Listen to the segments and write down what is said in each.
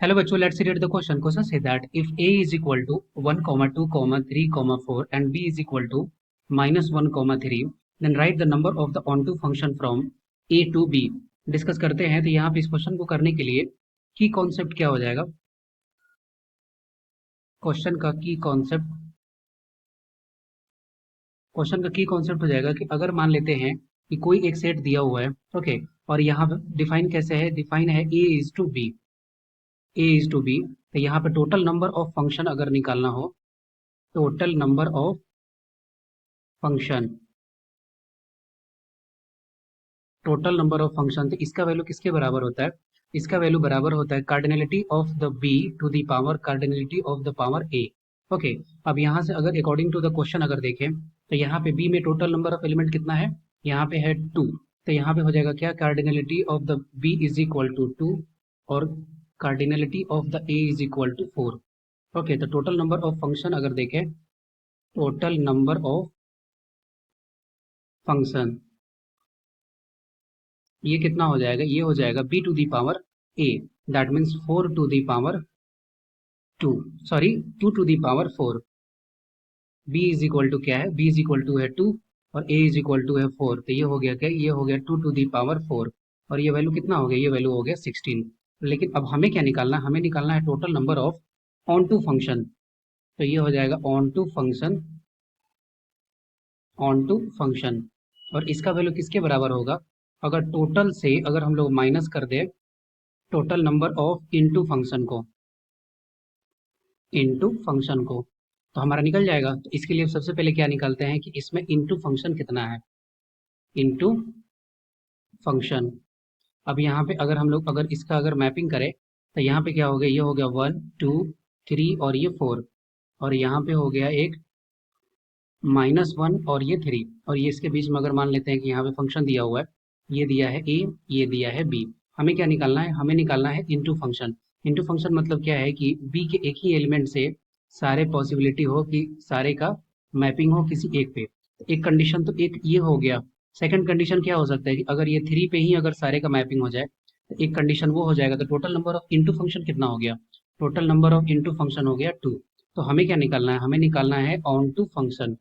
Hello bachcho, let's read the question. Question say that if a is equal to 1, 2, 3, 4 and b is equal to minus 1, 3, then write the number of the onto function from a to b. Discuss करते हैं। तो यहाँ पे इस question को करने के लिए की कॉन्सेप्ट क्या हो जाएगा? क्वेश्चन का की कॉन्सेप्ट हो जाएगा कि अगर मान लेते हैं कि कोई एक सेट दिया हुआ है, ओके, और यहाँ पे डिफाइन कैसे है? डिफाइन है a is to b, तो यहाँ पे टोटल नंबर ऑफ फंक्शन अगर निकालना हो, total number of function, total number of function, तो इसका वैल्यू किसके बराबर होता है? इसका वैल्यू बराबर होता है cardinality of the B to the power cardinality of the power A. Okay, अब यहाँ से अगर अकॉर्डिंग टू द क्वेश्चन अगर देखें तो यहाँ पे बी में टोटल नंबर ऑफ एलिमेंट कितना है? यहाँ पे है 2, तो यहाँ पे हो जाएगा क्या? Cardinality of the B is equal to 2 और cardinality of the A is equal to 4। Okay, तो टोटल नंबर ऑफ फंक्शन अगर देखें, टोटल नंबर ऑफ फंक्शन ये कितना हो जाएगा? ये हो जाएगा b to the power a, that means 4 to the power 2, sorry 2 to the power 4। b is equal to क्या है? b इज इक्वल टू है 2 और a इज इक्वल टू है 4, तो ये हो गया क्या? ये हो गया 2 टू दी पावर 4 और ये वैल्यू कितना हो गया? ये वैल्यू हो गया 16। लेकिन अब हमें क्या निकालना है? हमें निकालना है total number of onto function, तो ये हो जाएगा onto function, onto function, और इसका वैल्यू किसके बराबर होगा? अगर टोटल से अगर हम लोग माइनस कर दे total number of into function को, तो हमारा निकल जाएगा। तो इसके लिए सबसे पहले क्या निकालते हैं कि इसमें इनटू फंक्शन कितना है? Into function. अब यहाँ पे अगर हम लोग अगर इसका अगर मैपिंग करें तो यहाँ पे क्या हो गया? ये हो गया 1 2 3 और ये 4, और यहाँ पे हो गया एक -1 और ये 3, और ये इसके बीच में अगर मान लेते हैं कि यहाँ पे फंक्शन दिया हुआ है, ये दिया है a, ये दिया है b। हमें क्या निकालना है? हमें निकालना है इनटू फंक्शन। इनटू फंक्शन मतलब क्या है कि b के एक ही एलिमेंट से सारे पॉसिबिलिटी हो कि सारे का मैपिंग हो किसी एक पे। तो एक कंडीशन तो एक ये हो गया। सेकंड कंडीशन क्या हो सकता है कि अगर ये 3 पे ही अगर सारे का मैपिंग हो जाए तो एक कंडीशन वो हो जाएगा। तो total number of into function कितना हो गया? Total number of into function हो गया 2। तो हमें क्या निकालना है? हमें निकालना है onto function,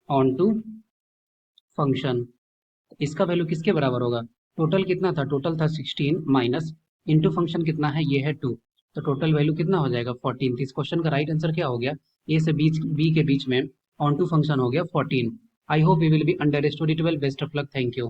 onto function. इसका वैल्यू किसके बराबर होगा? टोटल कितना था? टोटल था 16 माइनस इनटू फंक्शन कितना है? ये है 2, तो टोटल वैल्यू कितना हो जाएगा? 14। तो इस क्वेश्चन का राइट आंसर क्या हो गया? ए से बी के बीच में ऑन टू फंक्शन हो गया 14। I hope you will be understood it well. Best of luck, thank you.